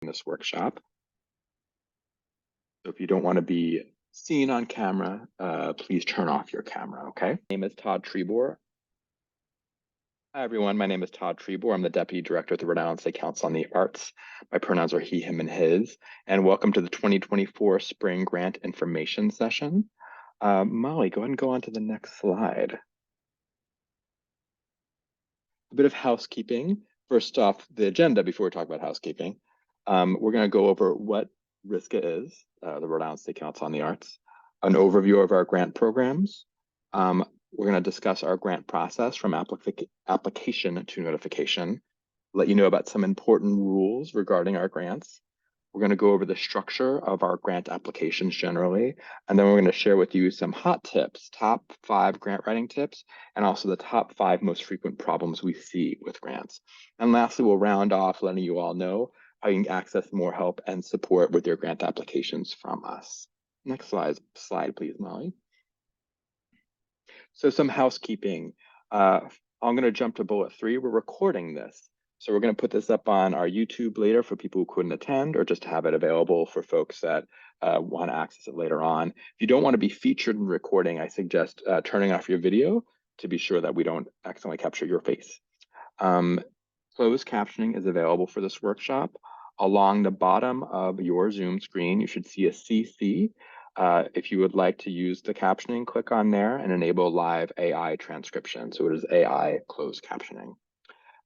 this workshop. So if you don't want to be seen on camera, please turn off your camera, okay? My name is Todd Trebor. Hi, everyone. My name is Todd Trebor. I'm the Deputy Director at the Rhode Island State Council on the Arts. My pronouns are he, him, and his. And welcome to the 2024 Spring Grant Information Session. Molly, go ahead and go on to the next slide. A bit of housekeeping. First off, the agenda before we talk about housekeeping. We're going to go over what RISCA is, the Rhode Island State Council on the Arts, an overview of our grant programs. We're going to discuss our grant process from application to notification, let you know about some important rules regarding our grants. We're going to go over the structure of our grant applications generally, and then we're going to share with you some hot tips, top 5 grant writing tips, and also the top 5 most frequent problems we see with grants. And lastly, we'll round off letting you all know how you can access more help and support with your grant applications from us. Next slide, please, Molly. So some housekeeping. I'm going to jump to bullet 3. We're recording this. So we're going to put this up on our YouTube later for people who couldn't attend, or just to have it available for folks that want to access it later on. If you don't want to be featured in recording, I suggest turning off your video to be sure that we don't accidentally capture your face. Closed captioning is available for this workshop. Along the bottom of your Zoom screen, you should see a CC. If you would like to use the captioning, click on there and enable live AI transcription. So it is AI closed captioning.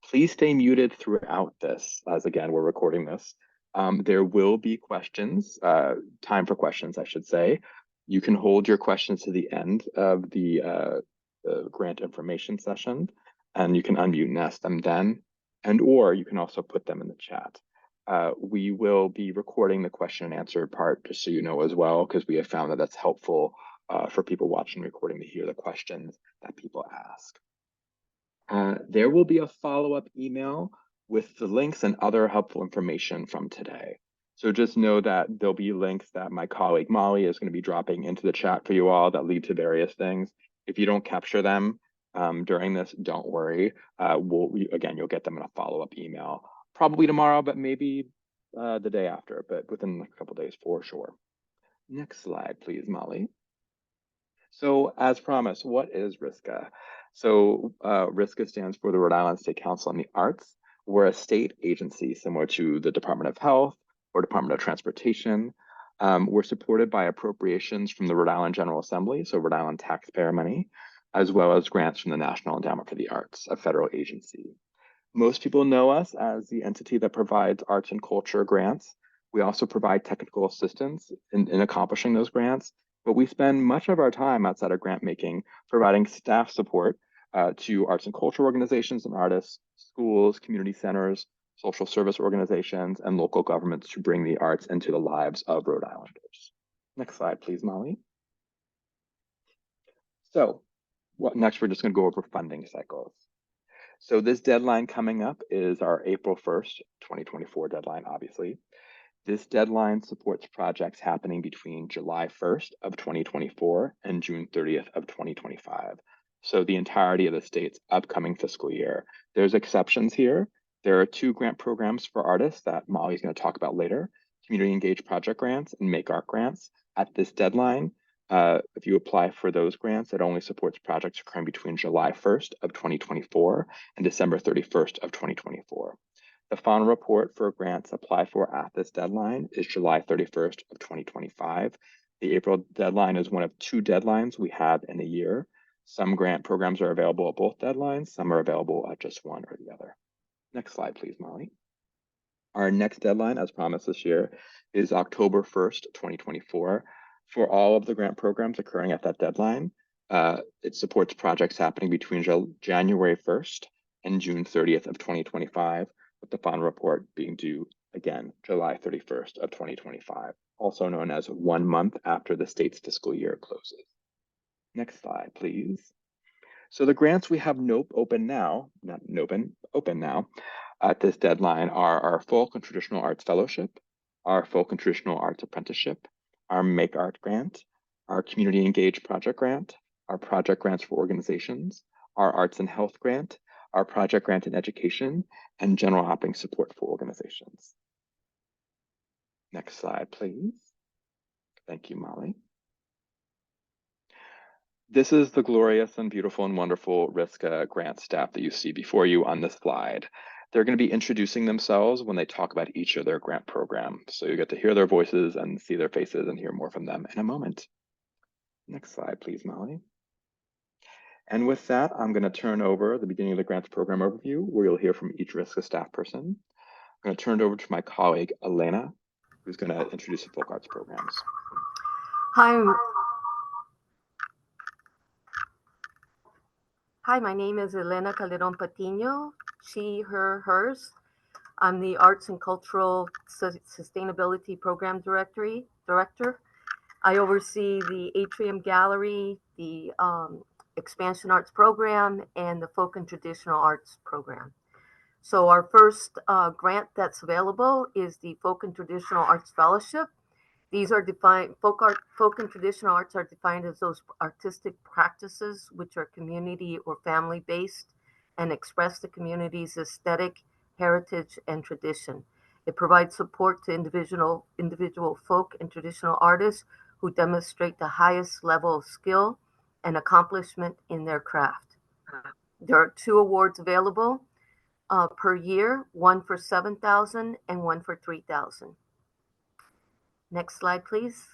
Please stay muted throughout this, as again, we're recording this. There will be questions, time for questions, I should say. You can hold your questions to the end of the grant information session, and you can unmute and ask them then, or you can also put them in the chat. We will be recording the question and answer part, just so you know as well, because we have found that that's helpful for people watching recording to hear the questions that people ask. There will be a follow-up email with the links and other helpful information from today. So just know that there'll be links that my colleague Molly is going to be dropping into the chat for you all that lead to various things. If you don't capture them during this, don't worry. Again, you'll get them in a follow-up email, probably tomorrow, but maybe the day after, but within a couple days for sure. Next slide, please, Molly. So as promised, what is RISCA? So RISCA stands for the Rhode Island State Council on the Arts. We're a state agency similar to the Department of Health or Department of Transportation. We're supported by appropriations from the Rhode Island General Assembly, so Rhode Island taxpayer money, as well as grants from the National Endowment for the Arts, a federal agency. Most people know us as the entity that provides arts and culture grants. We also provide technical assistance in accomplishing those grants, but we spend much of our time outside of grant making providing staff support to arts and culture organizations and artists, schools, community centers, social service organizations, and local governments to bring the arts into the lives of Rhode Islanders. Next slide, please, Molly. So next, we're just going to go over funding cycles. So this deadline coming up is our April 1st, 2024 deadline, obviously. This deadline supports projects happening between July 1st of 2024 and June 30th of 2025. So the entirety of the state's upcoming fiscal year. There's exceptions here. There are 2 grant programs for artists that Molly's going to talk about later, Community Engaged Project Grants and Make Art Grants. At this deadline, if you apply for those grants, it only supports projects occurring between July 1st of 2024 and December 31st of 2024. The final report for grants applied for at this deadline is July 31st of 2025. The April deadline is one of 2 deadlines we have in a year. Some grant programs are available at both deadlines. Some are available at just one or the other. Next slide, please, Molly. Our next deadline, as promised this year, is October 1st, 2024. For all of the grant programs occurring at that deadline, it supports projects happening between January 1st and June 30th of 2025, with the final report being due, again, July 31st of 2025, also known as 1 month after the state's fiscal year closes. Next slide, please. So the grants we have open now at this deadline are our Folk and Traditional Arts Fellowship, our Folk and Traditional Arts Apprenticeship, our Make Art Grant, our Community Engaged Project Grant, our Project Grants for Organizations, our Arts and Health Grant, our Project Grant in Education, and General Hopping Support for Organizations. Next slide, please. Thank you, Molly. This is the glorious and beautiful and wonderful RISCA grant staff that you see before you on this slide. They're going to be introducing themselves when they talk about each of their grant programs. So you get to hear their voices and see their faces and hear more from them in a moment. Next slide, please, Molly. And with that, I'm going to turn over the beginning of the grants program overview, where you'll hear from each RISCA staff person. I'm going to turn it over to my colleague, Elena, who's going to introduce the folk arts programs. Hi, my name is Elena Calderon Patiño, she, her, hers. I'm the Arts and Cultural Sustainability Program Director. I oversee the Atrium Gallery, the Expansion Arts Program, and the Folk and Traditional Arts Program. So our first grant that's available is the Folk and Traditional Arts Fellowship. These are defined, folk and traditional arts are defined as those artistic practices which are community or family based and express the community's aesthetic, heritage, and tradition. It provides support to individual folk and traditional artists who demonstrate the highest level of skill and accomplishment in their craft. There are 2 awards available per year, one for $7,000 and one for $3,000. Next slide, please.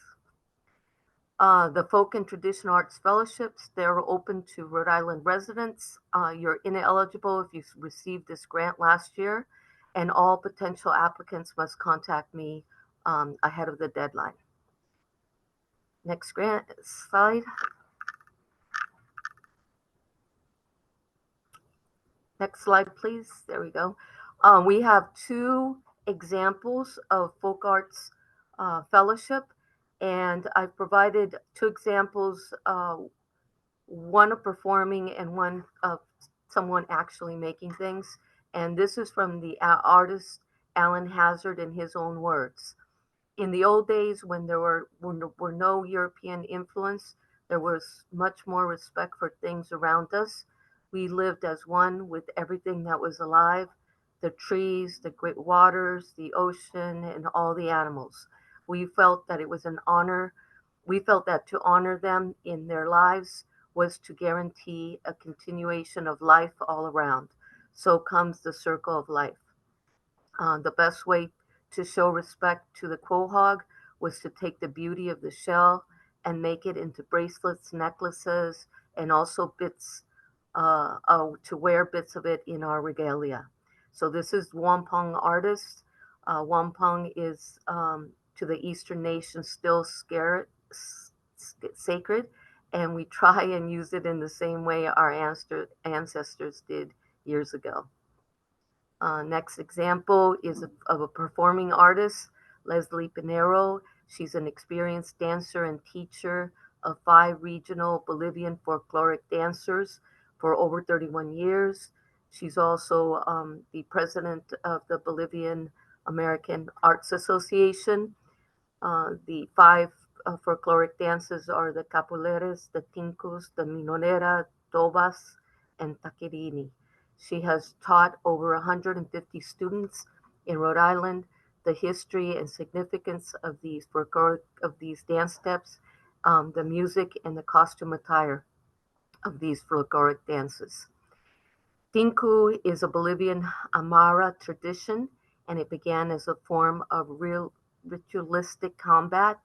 The Folk and Traditional Arts Fellowships, they're open to Rhode Island residents. You're ineligible if you received this grant last year, and all potential applicants must contact me ahead of the deadline. Next grant slide. Next slide, please. There we go. We have 2 examples of folk arts fellowship, and I've provided 2 examples, one of performing and one of someone actually making things. And this is from the artist Alan Hazard in his own words. In the old days, when there were no European influence, there was much more respect for things around us. We lived as one with everything that was alive, the trees, the great waters, the ocean, and all the animals. We felt that it was an honor. We felt that to honor them in their lives was to guarantee a continuation of life all around. So comes the circle of life. The best way to show respect to the quahog was to take the beauty of the shell and make it into bracelets, necklaces, and also bits to wear bits of it in our regalia. So this is wampum artist. Wampum is to the Eastern nations still sacred, and we try and use it in the same way our ancestors did years ago. Next example is of a performing artist, Leslie Pinero. She's an experienced dancer and teacher of 5 regional Bolivian folkloric dancers for over 31 years. She's also the president of the Bolivian American Arts Association. The 5 folkloric dances are the capoeiras, the tincus, the minonera, tobas, and taquirini. She has taught over 150 students in Rhode Island the history and significance of these dance steps, the music, and the costume attire of these folkloric dances. Tinku is a Bolivian Amara tradition, and it began as a form of ritualistic combat.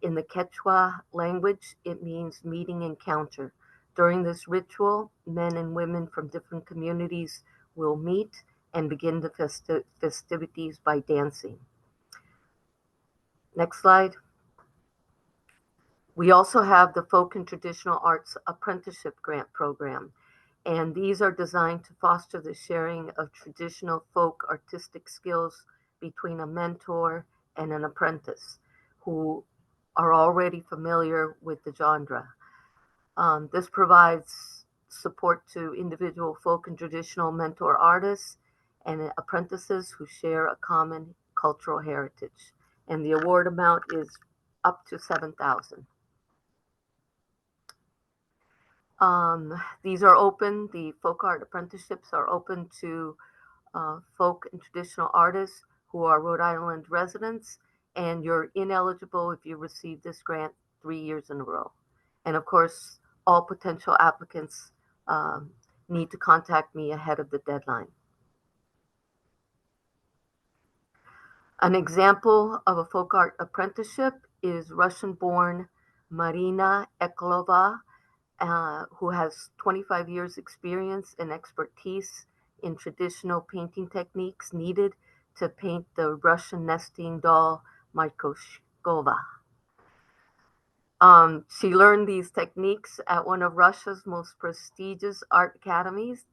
In the Quechua language, it means meeting encounter. During this ritual, men and women from different communities will meet and begin the festivities by dancing. Next slide. We also have the Folk and Traditional Arts Apprenticeship Grant Program, and these are designed to foster the sharing of traditional folk artistic skills between a mentor and an apprentice who are already familiar with the genre. This provides support to individual folk and traditional mentor artists and apprentices who share a common cultural heritage. And the award amount is up to $7,000. These are open, the folk art apprenticeships are open to folk and traditional artists who are Rhode Island residents, and you're ineligible if you receive this grant 3 years in a row. And of course, all potential applicants um, need to contact me ahead of the deadline. An example of a folk art apprenticeship is Russian-born Marina Eklova, who has 25 years experience and expertise in traditional painting techniques needed to paint the Russian nesting doll Matryoshkova. She learned these techniques at one of Russia's most prestigious art academies,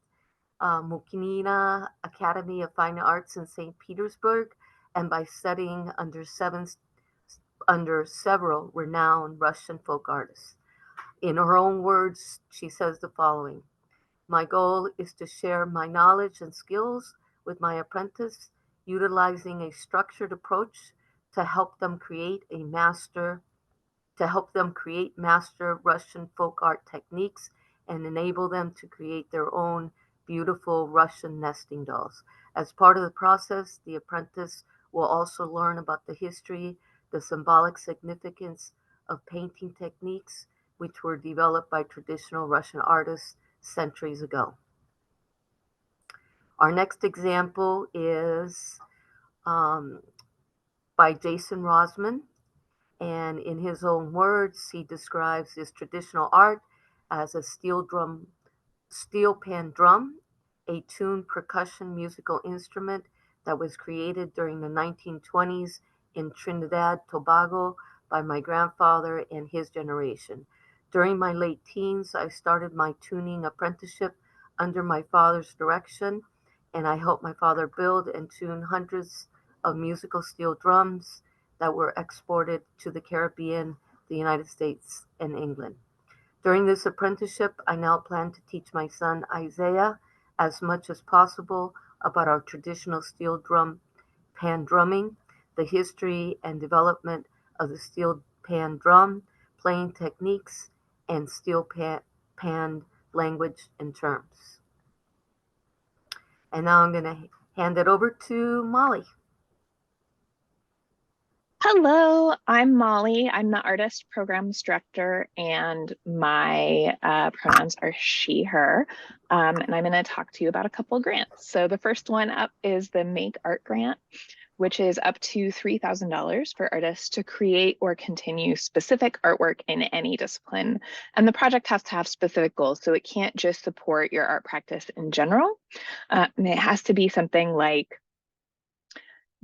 Mukhnina Academy of Fine Arts in St. Petersburg, and by studying under several renowned Russian folk artists. In her own words, she says the following: "My goal is to share my knowledge and skills with my apprentice, utilizing a structured approach to help them create master Russian folk art techniques and enable them to create their own beautiful Russian nesting dolls. As part of the process, the apprentice will also learn about the history, the symbolic significance of painting techniques which were developed by traditional Russian artists centuries ago." Our next example is by Jason Rosman. And in his own words, he describes his traditional art as a steel pan drum, a tuned percussion musical instrument that was created during the 1920s in Trinidad Tobago by my grandfather and his generation. During my late teens, I started my tuning apprenticeship under my father's direction, and I helped my father build and tune hundreds of musical steel drums that were exported to the Caribbean, the United States, and England. During this apprenticeship, I now plan to teach my son Isaiah as much as possible about our traditional steel pan drumming, the history and development of the steel pan drum, playing techniques, and steel pan language and terms. And now I'm going to hand it over to Molly. Hello, I'm Molly. I'm the artist programs director, and my pronouns are she, her. And I'm going to talk to you about a couple of grants. So the first one up is the Make Art Grant, which is up to $3,000 for artists to create or continue specific artwork in any discipline. And the project has to have specific goals, so it can't just support your art practice in general. And it has to be something like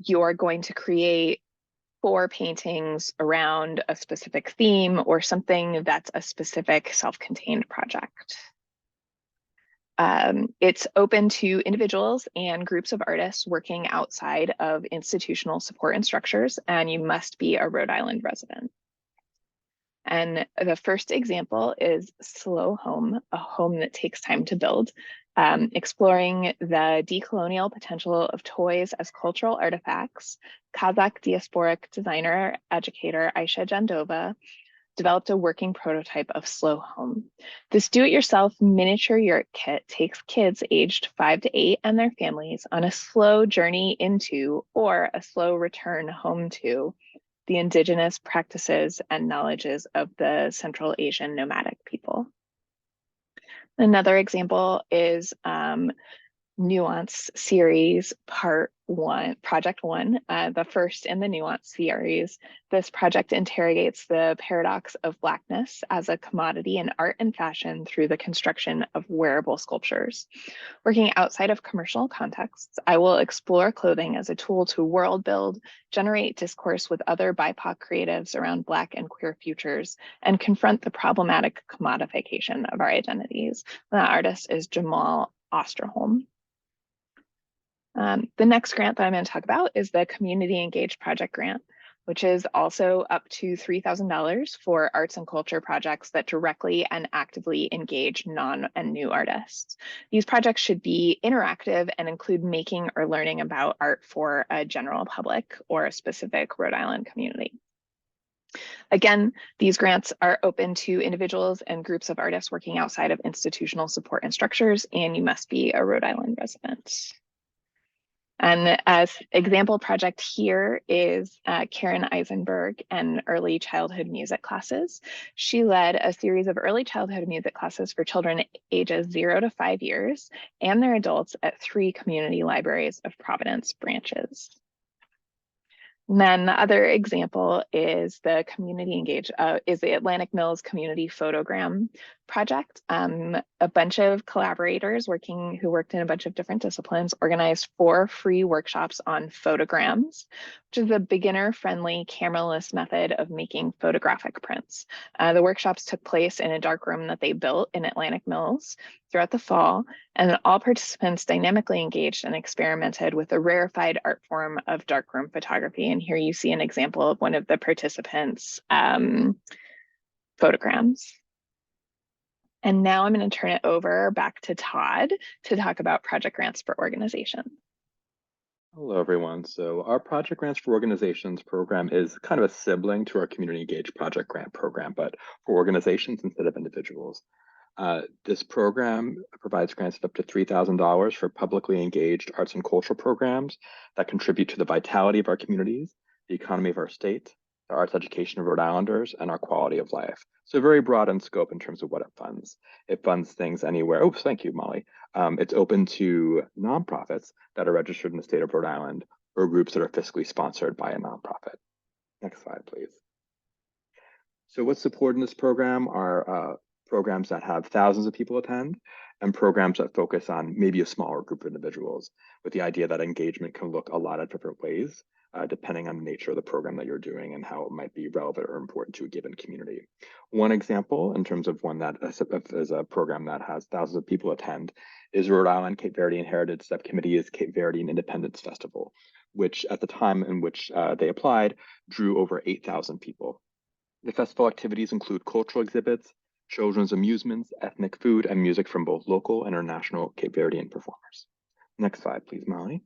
you're going to create 4 paintings around a specific theme or something that's a specific self-contained project. It's open to individuals and groups of artists working outside of institutional support and structures, and you must be a Rhode Island resident. And the first example is Slow Home, a home that takes time to build, exploring the decolonial potential of toys as cultural artifacts. Kazakh diasporic designer, educator Aisha Jandova developed a working prototype of Slow Home. This do-it-yourself miniature yurt kit takes kids aged 5 to 8 and their families on a slow journey into or a slow return home to the indigenous practices and knowledges of the Central Asian nomadic people. Another example is Nuance Series Part 1, Project 1, the first in the Nuance series. This project interrogates the paradox of Blackness as a commodity in art and fashion through the construction of wearable sculptures. Working outside of commercial contexts, I will explore clothing as a tool to world build, generate discourse with other BIPOC creatives around Black and queer futures, and confront the problematic commodification of our identities. That artist is Jamal Osterholm. The next grant that I'm going to talk about is the Community Engaged Project Grant, which is also up to $3,000 for arts and culture projects that directly and actively engage non and new artists. These projects should be interactive and include making or learning about art for a general public or a specific Rhode Island community. Again, these grants are open to individuals and groups of artists working outside of institutional support and structures, and you must be a Rhode Island resident. And as example project here is Karen Eisenberg and early childhood music classes. She led a series of early childhood music classes for children ages 0 to 5 years and their adults at 3 community libraries of Providence branches. And then the other example is the community engaged, is the Atlantic Mills Community Photogram Project. A bunch of collaborators who worked in a bunch of different disciplines organized 4 free workshops on photograms, which is a beginner-friendly cameraless method of making photographic prints. The workshops took place in a darkroom that they built in Atlantic Mills throughout the fall, and all participants dynamically engaged and experimented with a rarefied art form of darkroom photography. And here you see an example of one of the participants' photograms. And now I'm going to turn it over back to Todd to talk about project grants for organizations. Hello, everyone. So our Project Grants for Organizations program is kind of a sibling to our Community Engaged Project Grant program, but for organizations instead of individuals. This program provides grants of up to $3,000 for publicly engaged arts and cultural programs that contribute to the vitality of our communities, the economy of our state, the arts education of Rhode Islanders, and our quality of life. So very broad in scope in terms of what it funds. It funds things anywhere. Oops, thank you, Molly. It's open to nonprofits that are registered in the state of Rhode Island or groups that are fiscally sponsored by a nonprofit. Next slide, please. So what's supported in this program are programs that have thousands of people attend and programs that focus on maybe a smaller group of individuals, with the idea that engagement can look a lot of different ways, depending on the nature of the program that you're doing and how it might be relevant or important to a given community. One example, in terms of one that is a program that has thousands of people attend, is Rhode Island Cape Verdean Heritage Subcommittee's Cape Verdean Independence Festival, which at the time in which they applied drew over 8,000 people. The festival activities include cultural exhibits, children's amusements, ethnic food, and music from both local and international Cape Verdean performers. Next slide, please, Molly.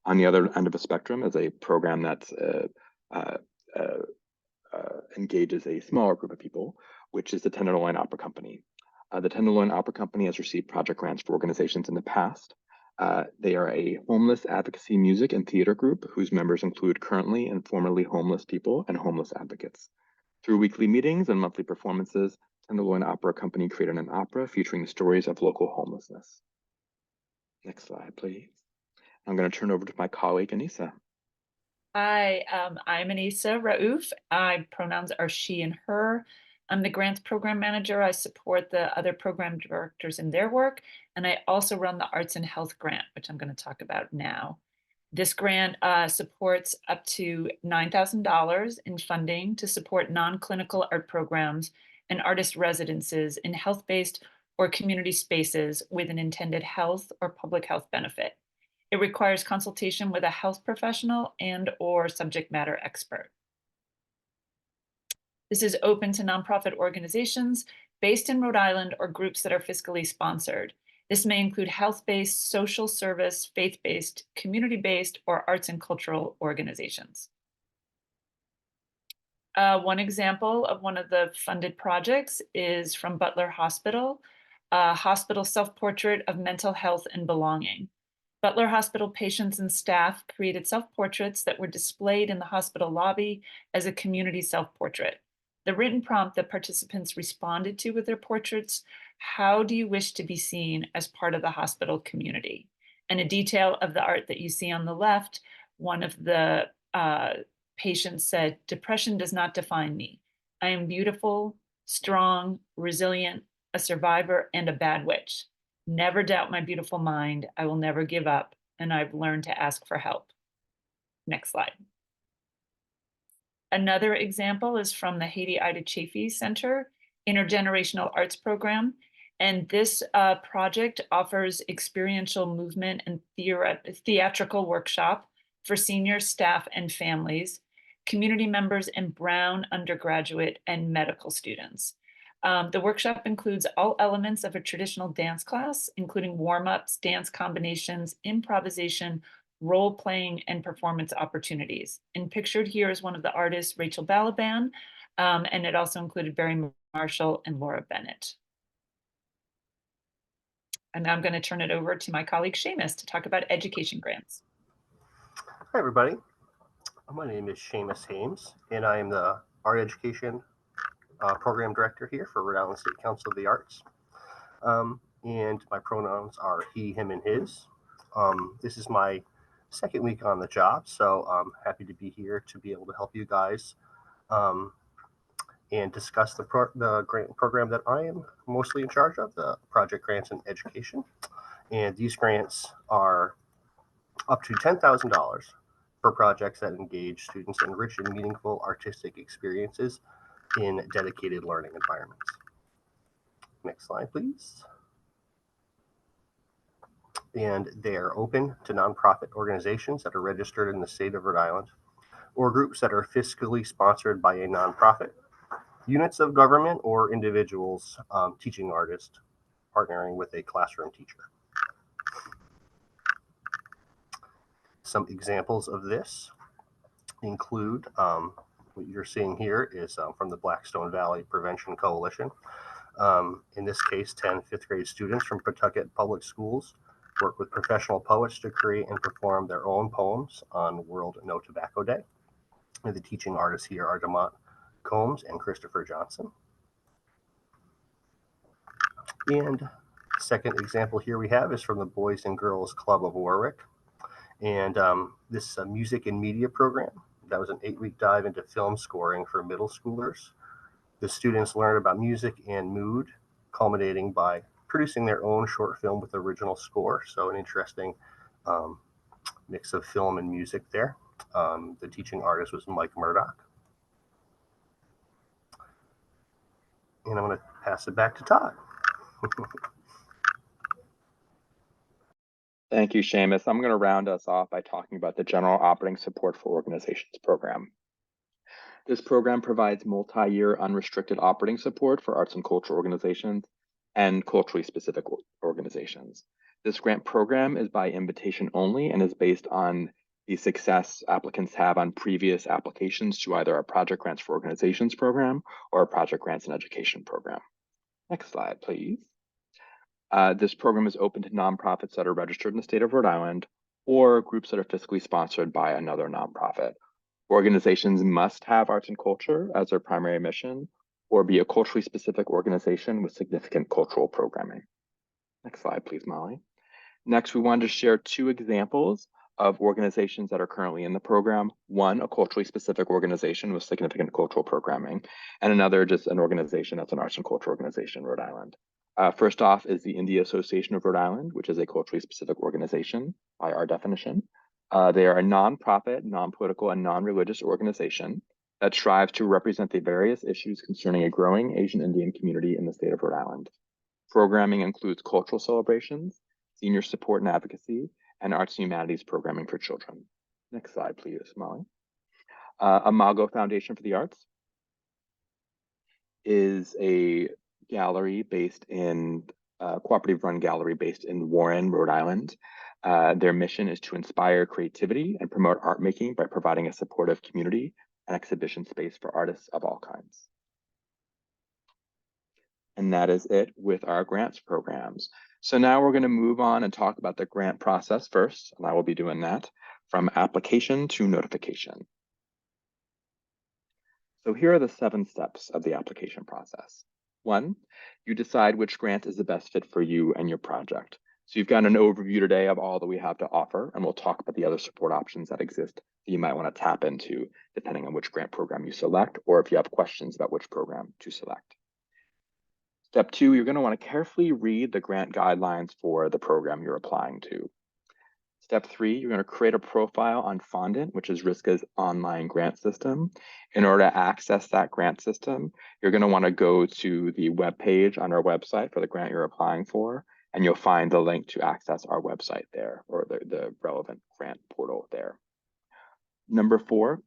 On the other end of the spectrum is a program that engages a smaller group of people, which is the Tenderloin Opera Company. The Tenderloin Opera Company has received project grants for organizations in the past. They are a homeless advocacy music and theater group whose members include currently and formerly homeless people and homeless advocates. Through weekly meetings and monthly performances, Tenderloin Opera Company created an opera featuring the stories of local homelessness. Next slide, please. I'm going to turn over to my colleague, Anissa. Hi, I'm Anissa Raouf. My pronouns are she and her. I'm the grants program manager. I support the other program directors in their work, and I also run the Arts and Health grant, which I'm going to talk about now. This grant supports up to $9,000 in funding to support non-clinical art programs and artist residences in health-based or community spaces with an intended health or public health benefit. It requires consultation with a health professional and/or subject matter expert. This is open to nonprofit organizations based in Rhode Island or groups that are fiscally sponsored. This may include health-based, social service, faith-based, community-based, or arts and cultural organizations. One example of one of the funded projects is from Butler Hospital, a hospital self-portrait of mental health and belonging. Butler Hospital patients and staff created self-portraits that were displayed in the hospital lobby as a community self-portrait. The written prompt that participants responded to with their portraits: how do you wish to be seen as part of the hospital community? And a detail of the art that you see on the left, one of the patients said, "Depression does not define me. I am beautiful, strong, resilient, a survivor, and a bad witch. Never doubt my beautiful mind. I will never give up, and I've learned to ask for help." Next slide. Another example is from the Haiti Ida Chafee Center Intergenerational Arts Program. And this project offers experiential movement and theatrical workshop for senior staff and families, community members, and Brown undergraduate and medical students. The workshop includes all elements of a traditional dance class, including warm-ups, dance combinations, improvisation, role-playing, and performance opportunities. And pictured here is one of the artists, Rachel Balaban, and it also included Barry Marshall and Laura Bennett. And now I'm going to turn it over to my colleague Seamus to talk about education grants. Hi, everybody. My name is Seamus Hames, and I am the Art Education Program Director here for Rhode Island State Council of the Arts. And my pronouns are he, him, and his. This is my second week on the job, so I'm happy to be here to be able to help you guys and discuss the grant program that I am mostly in charge of, the Project Grants in Education. And these grants are up to $10,000 for projects that engage students in rich and meaningful artistic experiences in dedicated learning environments. Next slide, please. And they are open to nonprofit organizations that are registered in the state of Rhode Island, or groups that are fiscally sponsored by a nonprofit, units of government, or individuals, teaching artists partnering with a classroom teacher. Some examples of this include what you're seeing here is from the Blackstone Valley Prevention Coalition. In this case, 10 fifth grade students from Pawtucket Public Schools work with professional poets to create and perform their own poems on World No Tobacco Day. And the teaching artists here are Demont Combs and Christopher Johnson. And second example here we have is from the Boys and Girls Club of Warwick. And this music and media program, that was an 8-week dive into film scoring for middle schoolers. The students learned about music and mood, culminating by producing their own short film with original score. So an interesting mix of film and music there. The teaching artist was Mike Murdoch. And I'm going to pass it back to Todd. Thank you, Seamus. I'm going to round us off by talking about the General Operating Support for Organizations program. This program provides multi-year unrestricted operating support for arts and culture organizations and culturally specific organizations. This grant program is by invitation only and is based on the success applicants have on previous applications to either our Project Grants for Organizations program or our Project Grants in Education program. Next slide, please. This program is open to nonprofits that are registered in the state of Rhode Island or groups that are fiscally sponsored by another nonprofit. Organizations must have arts and culture as their primary mission or be a culturally specific organization with significant cultural programming. Next slide, please, Molly. Next, we wanted to share 2 examples of organizations that are currently in the program. One, a culturally specific organization with significant cultural programming, and another, just an organization that's an arts and culture organization in Rhode Island. First off is the India Association of Rhode Island, which is a culturally specific organization by our definition. They are a nonprofit, non-political, and non-religious organization that strives to represent the various issues concerning a growing Asian Indian community in the state of Rhode Island. Programming includes cultural celebrations, senior support and advocacy, and arts and humanities programming for children. Next slide, please, Molly. Imago Foundation for the Arts is a gallery based in, cooperative run gallery based in Warren, Rhode Island. Their mission is to inspire creativity and promote art making by providing a supportive community and exhibition space for artists of all kinds. And that is it with our grants programs. So now we're going to move on and talk about the grant process first, and I will be doing that from application to notification. So here are the 7 steps of the application process. 1, you decide which grant is the best fit for you and your project. So you've got an overview today of all that we have to offer, and we'll talk about the other support options that exist that you might want to tap into depending on which grant program you select, or if you have questions about which program to select. Step 2, you're going to want to carefully read the grant guidelines for the program you're applying to. Step 3, you're going to create a profile on Fondant, which is RISCA's online grant system. In order to access that grant system, you're going to want to go to the web page on our website for the grant you're applying for, and you'll find the link to access our website there, or the relevant grant portal there. Number 4,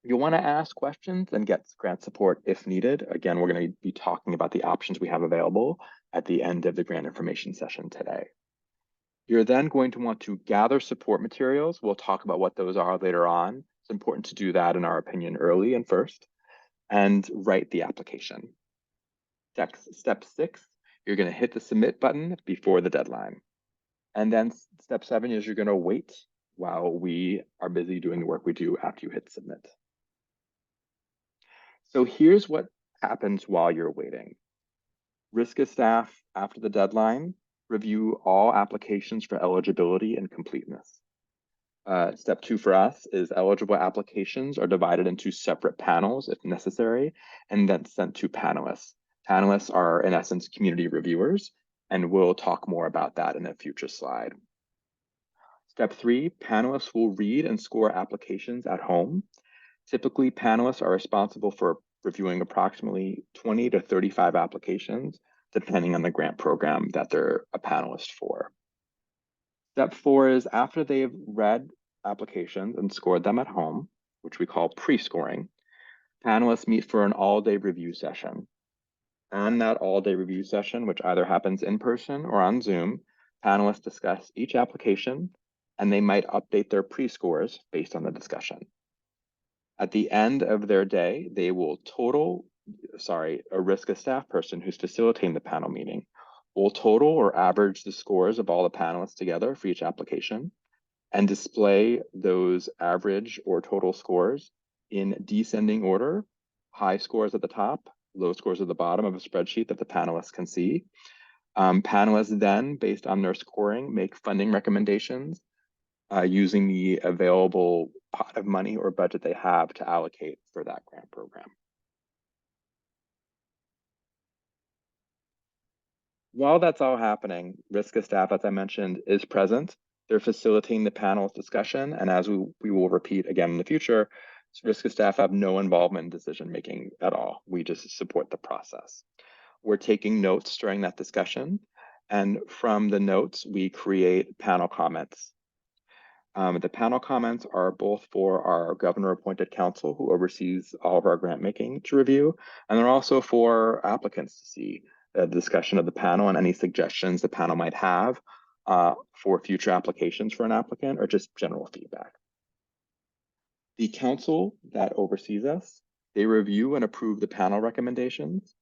you'll want to ask questions and get grant support if needed. Again, we're going to be talking about the options we have available at the end of the grant information session today. You're then going to want to gather support materials. We'll talk about what those are later on. It's important to do that, in our opinion, early and first, and write the application. Step 6, you're going to hit the submit button before the deadline. And then step 7 is you're going to wait while we are busy doing the work we do after you hit submit. So here's what happens while you're waiting. RISCA staff, after the deadline, review all applications for eligibility and completeness. Step 2 for us is eligible applications are divided into separate panels if necessary, and then sent to panelists. Panelists are, in essence, community reviewers, and we'll talk more about that in a future slide. Step 3, panelists will read and score applications at home. Typically, panelists are responsible for reviewing approximately 20 to 35 applications, depending on the grant program that they're a panelist for. Step 4 is after they've read applications and scored them at home, which we call pre-scoring, panelists meet for an all-day review session. On that all-day review session, which either happens in person or on Zoom, panelists discuss each application, and they might update their pre-scores based on the discussion. At the end of their day, they will a RISCA staff person who's facilitating the panel meeting will total or average the scores of all the panelists together for each application and display those average or total scores in descending order, high scores at the top, low scores at the bottom of a spreadsheet that the panelists can see. Panelists then, based on their scoring, make funding recommendations using the available pot of money or budget they have to allocate for that grant program. While that's all happening, RISCA staff, as I mentioned, is present. They're facilitating the panel's discussion, and as we will repeat again in the future, RISCA staff have no involvement in decision-making at all. We just support the process. We're taking notes during that discussion, and from the notes, we create panel comments. The panel comments are both for our governor-appointed counsel who oversees all of our grant making to review, and they're also for applicants to see the discussion of the panel and any suggestions the panel might have for future applications for an applicant or just general feedback. The council that oversees us, they review and approve the panel recommendations.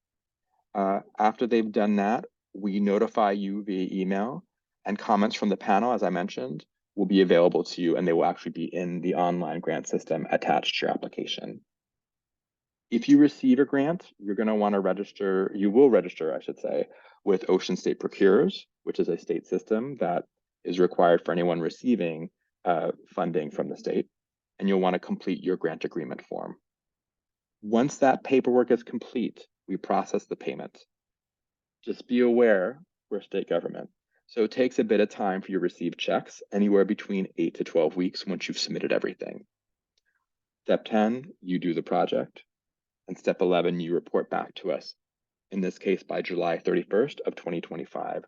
After they've done that, we notify you via email, and comments from the panel, as I mentioned, will be available to you, and they will actually be in the online grant system attached to your application. If you receive a grant, you're going to want to register, you will register, I should say, with Ocean State Procures, which is a state system that is required for anyone receiving funding from the state, and you'll want to complete your grant agreement form. Once that paperwork is complete, we process the payment. Just be aware we're state government, so it takes a bit of time for you to receive checks, anywhere between 8 to 12 weeks once you've submitted everything. Step 10, you do the project. And step 11, you report back to us. In this case, by July 31st of 2025,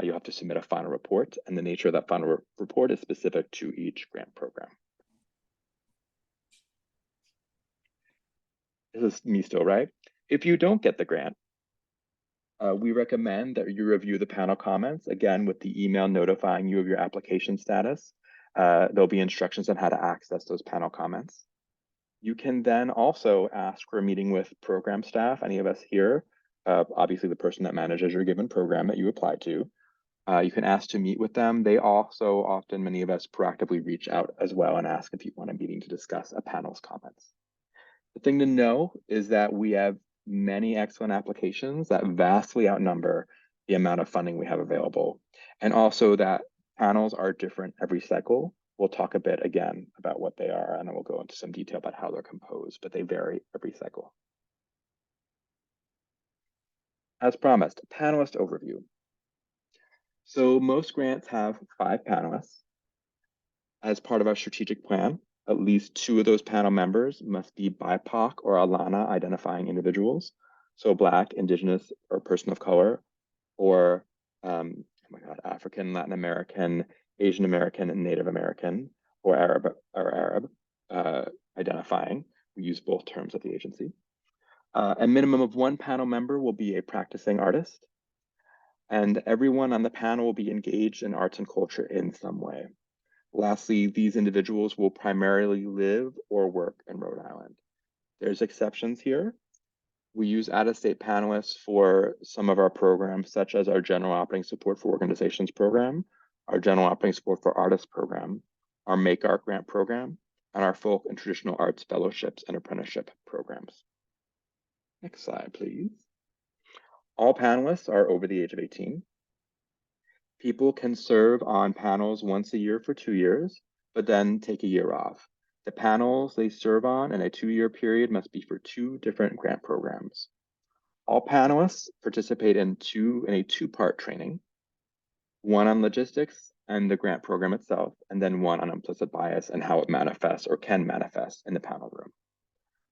you'll have to submit a final report, and the nature of that final report is specific to each grant program. This is me still, right? If you don't get the grant, we recommend that you review the panel comments, again, with the email notifying you of your application status. There'll be instructions on how to access those panel comments. You can then also ask for a meeting with program staff, any of us here, obviously the person that manages your given program that you applied to. You can ask to meet with them. They also often, many of us, proactively reach out as well and ask if you want a meeting to discuss a panel's comments. The thing to know is that we have many excellent applications that vastly outnumber the amount of funding we have available. And also that panels are different every cycle. We'll talk a bit again about what they are, and then we'll go into some detail about how they're composed, but they vary every cycle. As promised, panelist overview. So most grants have 5 panelists. As part of our strategic plan, at least 2 of those panel members must be BIPOC or ALANA identifying individuals. So Black, Indigenous, or person of color, or African, Latin American, Asian American, and Native American, or Arab identifying. We use both terms at the agency. A minimum of 1 panel member will be a practicing artist, and everyone on the panel will be engaged in arts and culture in some way. Lastly, these individuals will primarily live or work in Rhode Island. There's exceptions here. We use out-of-state panelists for some of our programs, such as our General Operating Support for Organizations program, our General Operating Support for Artists program, our Make Art grant program, and our Folk and Traditional Arts fellowships and apprenticeship programs. Next slide, please. All panelists are over the age of 18. People can serve on panels once a year for 2 years, but then take a year off. The panels they serve on in a 2-year period must be for 2 different grant programs. All panelists participate in a two-part training, one on logistics and the grant program itself, and then one on implicit bias and how it manifests or can manifest in the panel room.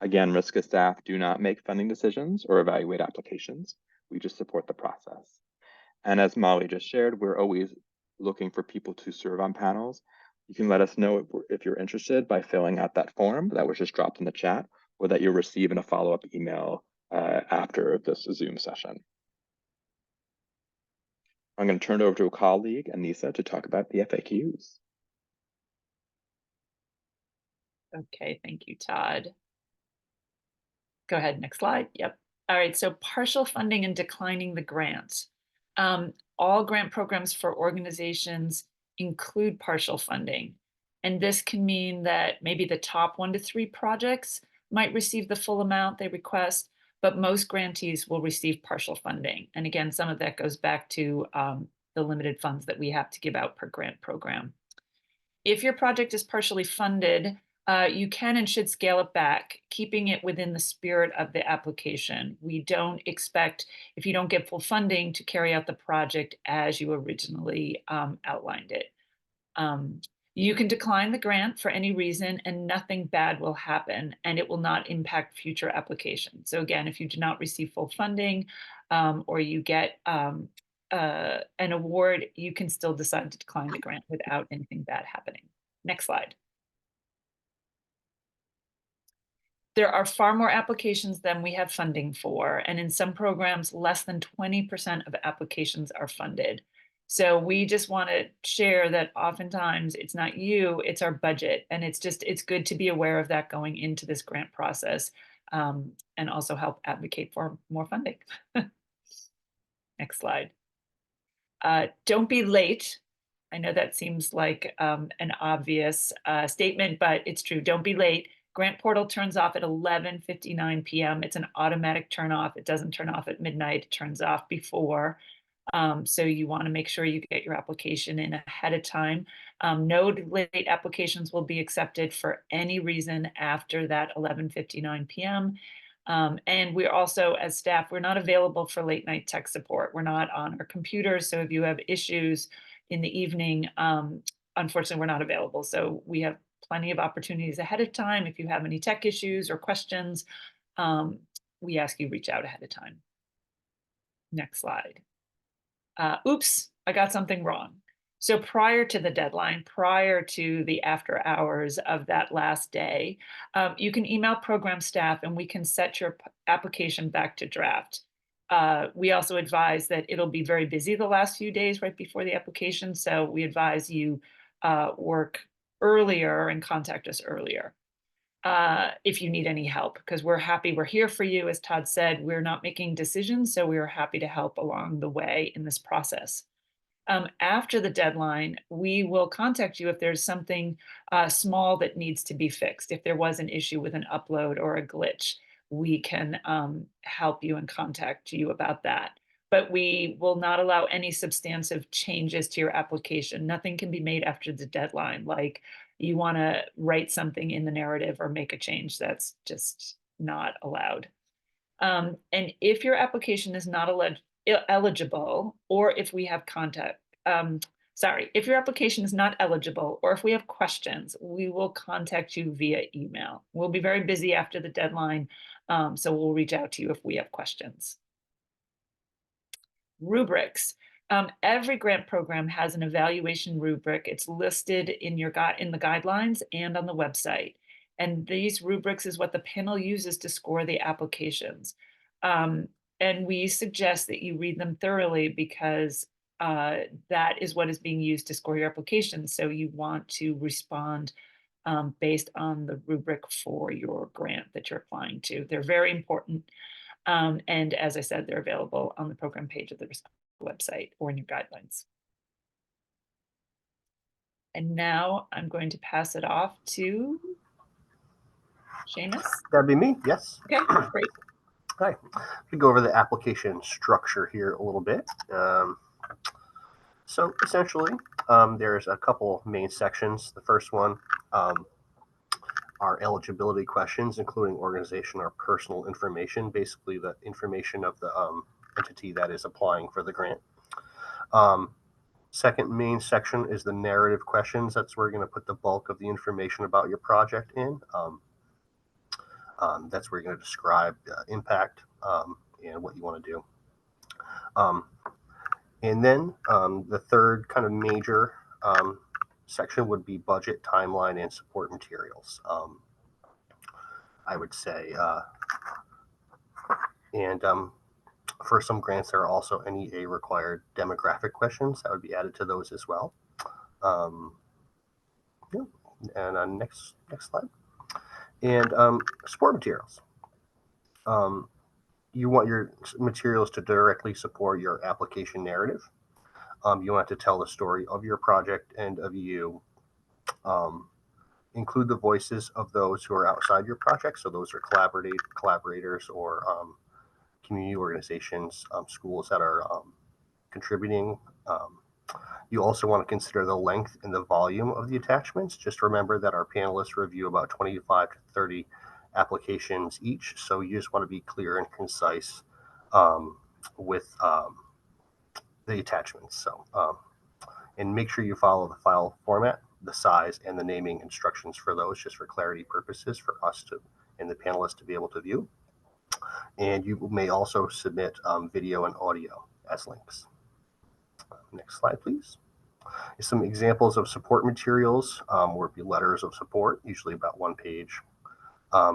Again, RISCA staff do not make funding decisions or evaluate applications. We just support the process. And as Molly just shared, we're always looking for people to serve on panels. You can let us know if you're interested by filling out that form that was just dropped in the chat, or that you'll receive in a follow-up email after this Zoom session. I'm going to turn it over to a colleague, Anissa, to talk about the FAQs. Okay, thank you, Todd. Go ahead, next slide. Yep. All right, so partial funding and declining the grant. All grant programs for organizations include partial funding. And this can mean that maybe the top 1 to 3 projects might receive the full amount they request, but most grantees will receive partial funding. And again, some of that goes back to the limited funds that we have to give out per grant program. If your project is partially funded, you can and should scale it back, keeping it within the spirit of the application. We don't expect, if you don't get full funding, to carry out the project as you originally outlined it. You can decline the grant for any reason and nothing bad will happen, and it will not impact future applications. So again, if you do not receive full funding or you get an award, you can still decide to decline the grant without anything bad happening. Next slide. There are far more applications than we have funding for, and in some programs, less than 20% of applications are funded. So we just want to share that oftentimes it's not you, it's our budget, and it's good to be aware of that going into this grant process, and also help advocate for more funding. Next slide. Don't be late. I know that seems like an obvious statement, but it's true. Don't be late. Grant portal turns off at 11:59 p.m. It's an automatic turn off. It doesn't turn off at midnight. It turns off before. So you want to make sure you get your application in ahead of time. No late applications will be accepted for any reason after that 11:59 p.m. And we're also, as staff, we're not available for late night tech support. We're not on our computers. So if you have issues in the evening, unfortunately, we're not available. So we have plenty of opportunities ahead of time. If you have any tech issues or questions, we ask you reach out ahead of time. Next slide. Oops, I got something wrong. So prior to the deadline, prior to the after hours of that last day, you can email program staff and we can set your application back to draft. We also advise that it'll be very busy the last few days right before the application. So we advise you work earlier and contact us earlier if you need any help, because we're here for you. As Todd said, we're not making decisions, so we are happy to help along the way in this process. After the deadline, we will contact you if there's something small that needs to be fixed. If there was an issue with an upload or a glitch, we can help you and contact you about that. But we will not allow any substantive changes to your application. Nothing can be made after the deadline, like you want to write something in the narrative or make a change. That's just not allowed. And if your application is not eligible, or if we have if your application is not eligible, or if we have questions, we will contact you via email. We'll be very busy after the deadline, so we'll reach out to you if we have questions. Rubrics. Every grant program has an evaluation rubric. It's listed in the guidelines and on the website. And these rubrics is what the panel uses to score the applications. And we suggest that you read them thoroughly because that is what is being used to score your application. So you want to respond based on the rubric for your grant that you're applying to. They're very important. And as I said, they're available on the program page of the RISCA website or in your guidelines. And now I'm going to pass it off to Seamus. That'd be me, yes. Okay, great. Hi. We go over the application structure here a little bit. So essentially, there's a couple main sections. The first one are eligibility questions, including organization or personal information, basically the information of the entity that is applying for the grant. Second main section is the narrative questions. That's where you're going to put the bulk of the information about your project in. That's where you're going to describe impact and what you want to do. And then the third kind of major section would be budget, timeline, and support materials. I would say, and for some grants, there are also NEA required demographic questions that would be added to those as well. Yeah. And next slide. And support materials. You want your materials to directly support your application narrative. You want to tell the story of your project and of you. Include the voices of those who are outside your project. So those are collaborators or community organizations, schools that are contributing. You also want to consider the length and the volume of the attachments. Just remember that our panelists review about 25 to 30 applications each. So you just want to be clear and concise with the attachments. So, and make sure you follow the file format, the size, and the naming instructions for those, just for clarity purposes for us to and the panelists to be able to view. And you may also submit video and audio as links. Next slide, please. Some examples of support materials would be letters of support, usually about 1 page,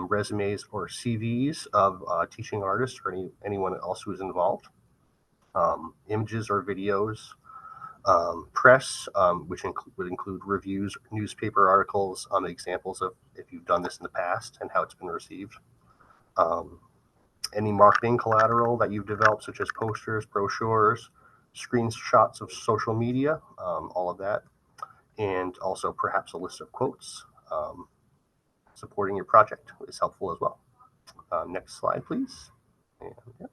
resumes or CVs of teaching artists or anyone else who is involved, images or videos, press, which would include reviews, newspaper articles on examples of if you've done this in the past and how it's been received. Any marketing collateral that you've developed, such as posters, brochures, screenshots of social media, all of that, and also perhaps a list of quotes supporting your project is helpful as well. Next slide, please. And, yeah.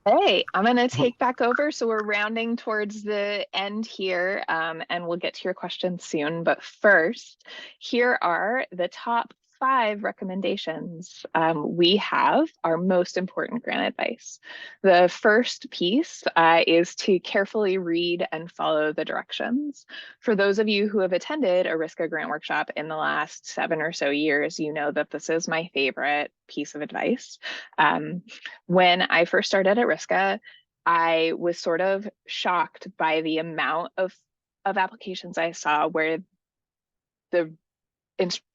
Hey, I'm going to take back over. So we're rounding towards the end here, and we'll get to your questions soon. But first, here are the top 5 recommendations we have, our most important grant advice. The first piece is to carefully read and follow the directions. For those of you who have attended a RISCA grant workshop in the last 7 or so years, you know that this is my favorite piece of advice. When I first started at RISCA, I was sort of shocked by the amount of applications I saw where the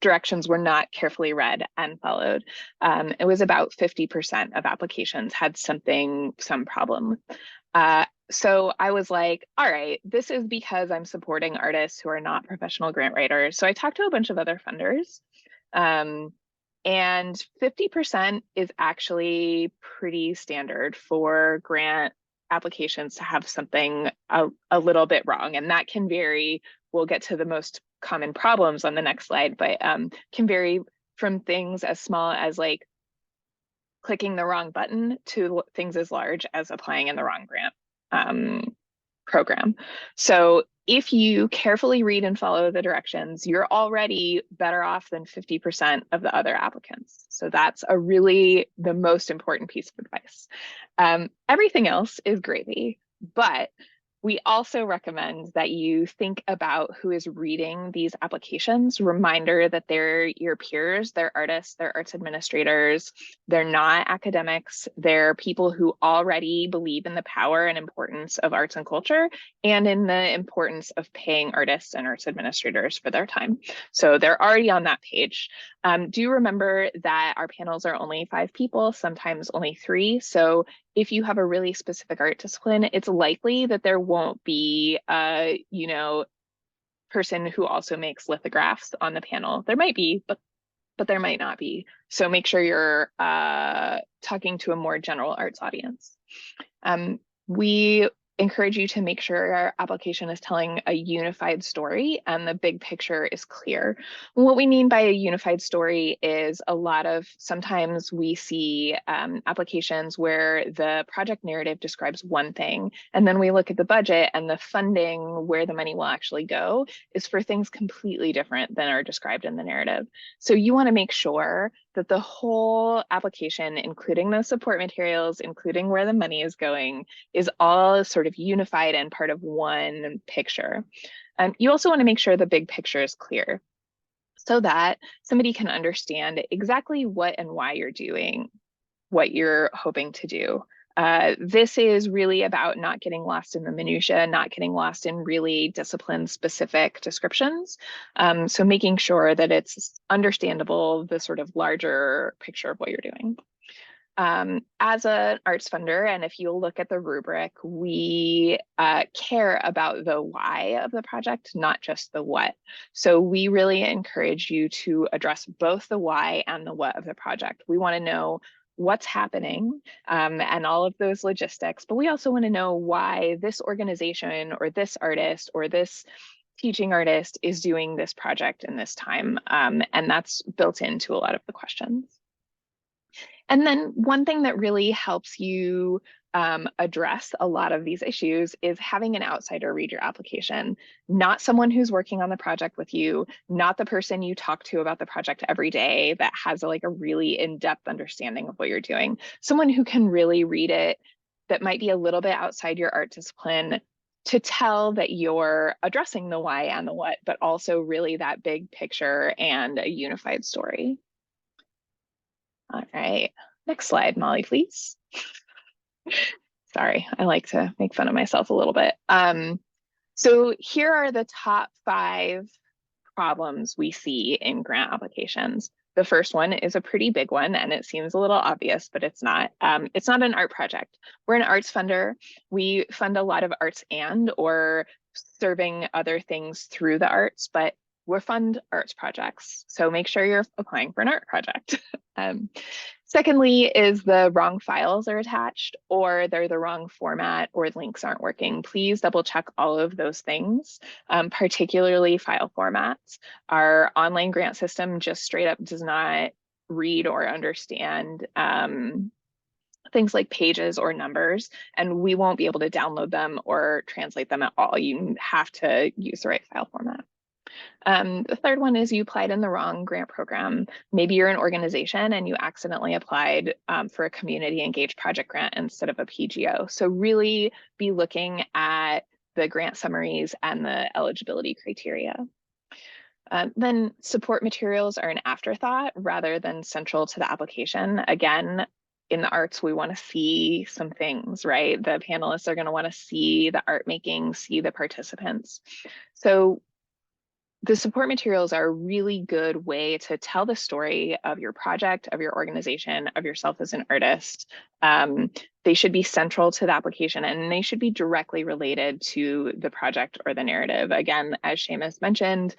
directions were not carefully read and followed. It was about 50% of applications had some problem. So I was like, all right, this is because I'm supporting artists who are not professional grant writers. So I talked to a bunch of other funders. And 50% is actually pretty standard for grant applications to have something a little bit wrong. And that can vary. We'll get to the most common problems on the next slide, but can vary from things as small as like clicking the wrong button to things as large as applying in the wrong grant program. So if you carefully read and follow the directions, you're already better off than 50% of the other applicants. So that's the most important piece of advice. Everything else is gravy, but we also recommend that you think about who is reading these applications. Reminder that they're your peers, they're artists, they're arts administrators, they're not academics, they're people who already believe in the power and importance of arts and culture and in the importance of paying artists and arts administrators for their time. So they're already on that page. Do remember that our panels are only 5 people, sometimes only 3. So if you have a really specific art discipline, it's likely that there won't be a, person who also makes lithographs on the panel. There might be, but there might not be. So make sure you're talking to a more general arts audience. We encourage you to make sure our application is telling a unified story and the big picture is clear. What we mean by a unified story is sometimes we see applications where the project narrative describes one thing, and then we look at the budget and the funding where the money will actually go is for things completely different than are described in the narrative. So you want to make sure that the whole application, including the support materials, including where the money is going, is all sort of unified and part of one picture. You also want to make sure the big picture is clear so that somebody can understand exactly what and why you're doing what you're hoping to do. This is really about not getting lost in the minutia, not getting lost in really discipline-specific descriptions. So making sure that it's understandable, the sort of larger picture of what you're doing. As an arts funder, and if you look at the rubric, we care about the why of the project, not just the what. So we really encourage you to address both the why and the what of the project. We want to know what's happening and all of those logistics, but we also want to know why this organization or this artist or this teaching artist is doing this project in this time. And that's built into a lot of the questions. And then one thing that really helps you address a lot of these issues is having an outsider read your application, not someone who's working on the project with you, not the person you talk to about the project every day that has like a really in-depth understanding of what you're doing, someone who can really read it that might be a little bit outside your art discipline to tell that you're addressing the why and the what, but also really that big picture and a unified story. All right, next slide, Molly, please. Sorry, I like to make fun of myself a little bit. So here are the top 5 problems we see in grant applications. The first one is a pretty big one, and it seems a little obvious, but it's not. It's not an art project. We're an arts funder. We fund a lot of arts or serving other things through the arts, but we fund arts projects. So make sure you're applying for an art project. Secondly is the wrong files are attached, or they're the wrong format, or links aren't working. Please double check all of those things, particularly file formats. Our online grant system just straight up does not read or understand things like pages or numbers, and we won't be able to download them or translate them at all. You have to use the right file format. The third one is you applied in the wrong grant program. Maybe you're an organization and you accidentally applied for a community engaged project grant instead of a PGO. So really be looking at the grant summaries and the eligibility criteria. Then support materials are an afterthought rather than central to the application. Again, in the arts, we want to see some things, right? The panelists are going to want to see the art making, see the participants. So the support materials are a really good way to tell the story of your project, of your organization, of yourself as an artist. They should be central to the application and they should be directly related to the project or the narrative. Again, as Seamus mentioned,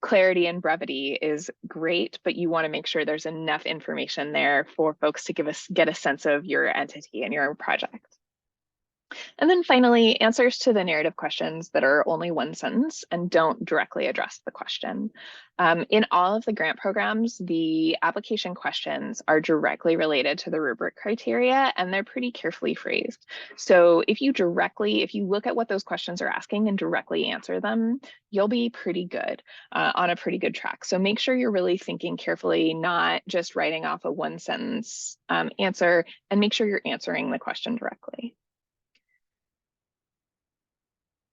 clarity and brevity is great, but you want to make sure there's enough information there for folks to get a sense of your entity and your project. And then finally, answers to the narrative questions that are only one sentence and don't directly address the question. In all of the grant programs, the application questions are directly related to the rubric criteria and they're pretty carefully phrased. So if you look at what those questions are asking and directly answer them, you'll be pretty good, on a pretty good track. So make sure you're really thinking carefully, not just writing off a one sentence answer, and make sure you're answering the question directly.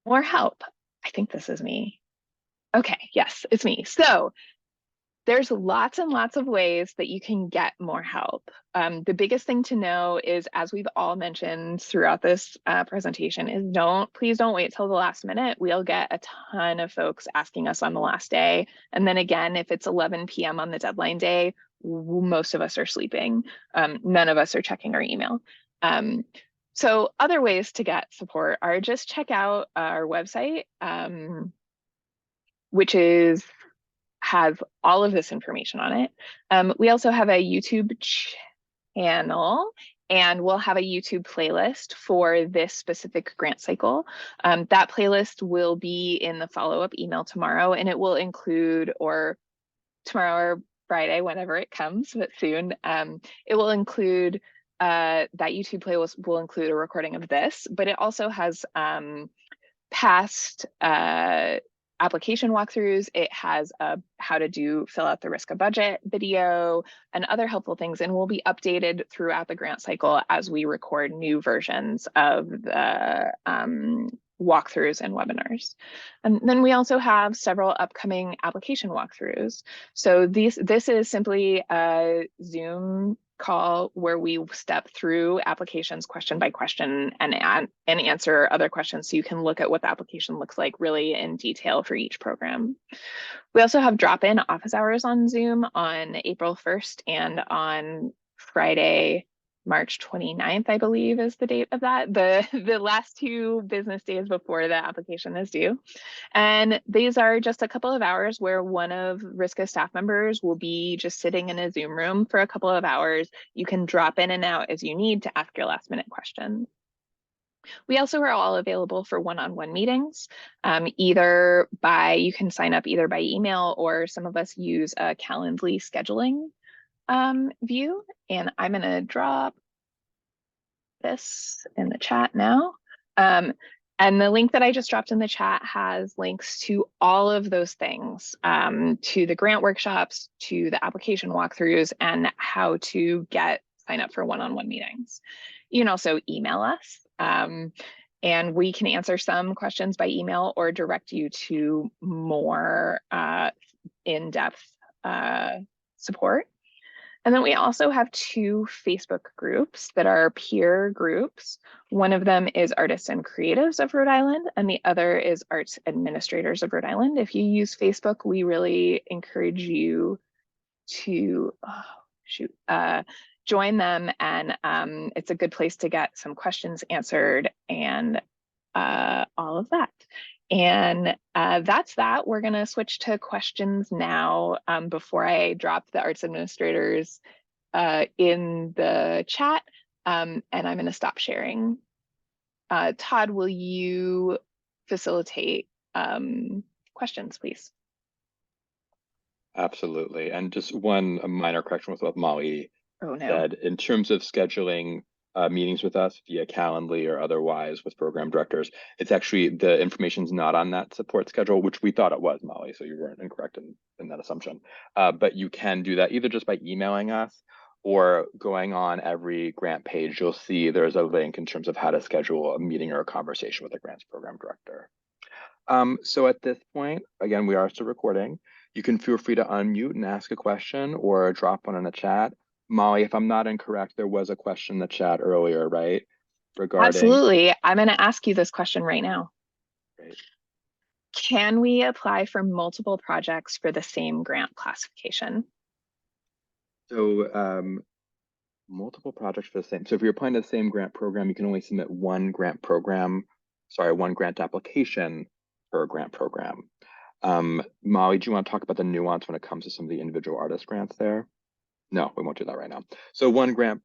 More help. I think this is me. Okay, yes, it's me. So there's lots and lots of ways that you can get more help. The biggest thing to know is, as we've all mentioned throughout this presentation, is please don't wait till the last minute. We'll get a ton of folks asking us on the last day. And then again, if it's 11 p.m. on the deadline day, most of us are sleeping. None of us are checking our email. So other ways to get support are just check out our website, which has all of this information on it. We also have a YouTube channel And we'll have a YouTube playlist for this specific grant cycle. That playlist will be in the follow-up email tomorrow, and it will include, or tomorrow or Friday, whenever it comes, but soon, it will include, that YouTube playlist will include a recording of this, but it also has past application walkthroughs. It has a how to fill out the RISCA budget video and other helpful things, and will be updated throughout the grant cycle as we record new versions of the walkthroughs and webinars. And then we also have several upcoming application walkthroughs. So this is simply a Zoom call where we step through applications question by question and answer other questions, so you can look at what the application looks like really in detail for each program. We also have drop-in office hours on Zoom on April 1st and on Friday, March 29th, I believe is the date of that, the last 2 business days before the application is due. And these are just a couple of hours where one of RISCA staff members will be just sitting in a Zoom room for a couple of hours. You can drop in and out as you need to ask your last minute questions. We also are all available for one-on-one meetings, you can sign up either by email, or some of us use a Calendly scheduling view. And I'm going to drop this in the chat now. And the link that I just dropped in the chat has links to all of those things, to the grant workshops, to the application walkthroughs, and how to sign up for one-on-one meetings. You can also email us, and we can answer some questions by email or direct you to more in-depth support. And then we also have 2 Facebook groups that are peer groups. One of them is Artists and Creatives of Rhode Island, and the other is Arts Administrators of Rhode Island. If you use Facebook, we really encourage you to join them, and it's a good place to get some questions answered and all of that. And that's that. We're going to switch to questions now, before I drop the arts administrators in the chat, and I'm going to stop sharing. Todd, will you facilitate questions, please? Absolutely. And just one minor correction with what Molly said. In terms of scheduling meetings with us via Calendly or otherwise with program directors, it's actually, the information's not on that support schedule, which we thought it was, Molly, so you weren't incorrect in that assumption. But you can do that either just by emailing us or going on every grant page. You'll see there's a link in terms of how to schedule a meeting or a conversation with a grants program director. So at this point, again, we are still recording. You can feel free to unmute and ask a question or drop one in the chat. Molly, if I'm not incorrect, there was a question in the chat earlier, right? Regarding... Absolutely. I'm going to ask you this question right now. Great. Can we apply for multiple projects for the same grant classification? So multiple projects for the same. So if you're applying to the same grant program, you can only submit one grant application per grant program. Molly, do you want to talk about the nuance when it comes to some of the individual artist grants there? No, we won't do that right now. So one grant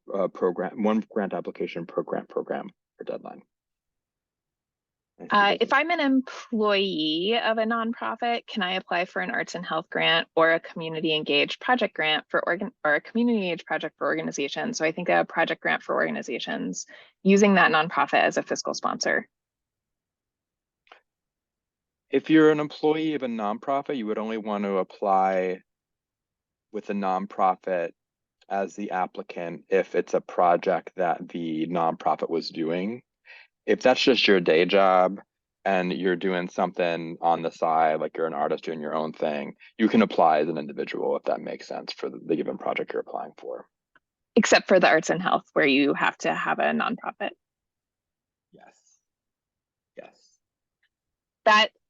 application per grant program for deadline. If I'm an employee of a nonprofit, can I apply for an arts and health grant or a community engaged project grant or a community engaged project for organizations? So I think a project grant for organizations using that nonprofit as a fiscal sponsor. If you're an employee of a nonprofit, you would only want to apply with a nonprofit as the applicant if it's a project that the nonprofit was doing. If that's just your day job and you're doing something on the side, like you're an artist doing your own thing, you can apply as an individual if that makes sense for the given project you're applying for. Except for the arts and health, where you have to have a nonprofit. Yes. Yes.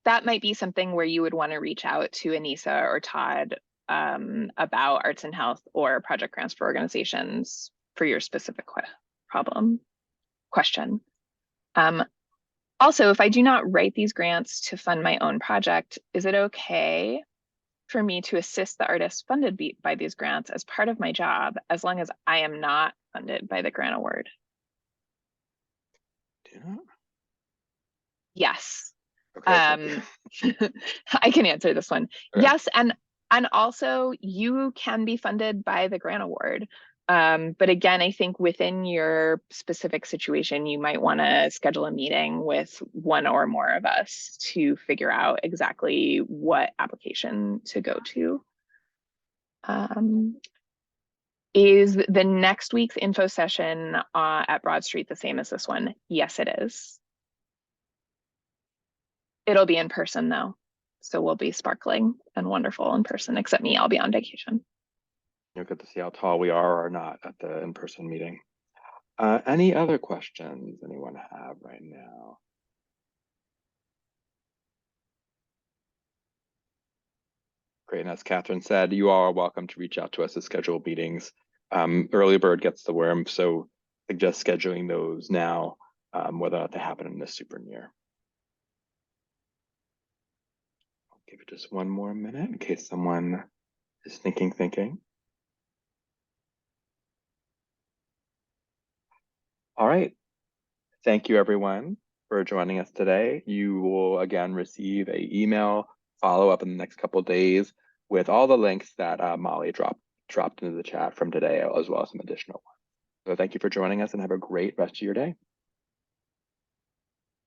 That might be something where you would want to reach out to Anissa or Todd about arts and health or project grants for organizations for your specific question. Also, if I do not write these grants to fund my own project, is it okay for me to assist the artists funded by these grants as part of my job, as long as I am not funded by the grant award? Do you know? Yes. Okay, thank you. I can answer this one. Okay. Yes, and also you can be funded by the grant award. But again, I think within your specific situation, you might want to schedule a meeting with one or more of us to figure out exactly what application to go to. Is the next week's info session at Broad Street the same as this one? Yes, it is. It'll be in person though. So we'll be sparkling and wonderful in person, except me, I'll be on vacation. You'll get to see how tall we are or not at the in-person meeting. Any other questions anyone have right now? Great, and as Catherine said, you all are welcome to reach out to us to schedule meetings. Early bird gets the worm, so suggest scheduling those now, whether or not they happen in the super near. I'll give it just one more minute in case someone is thinking. All right. Thank you, everyone, for joining us today. You will again receive an email follow-up in the next couple of days with all the links that Molly dropped into the chat from today, as well as some additional ones. So thank you for joining us and have a great rest of your day.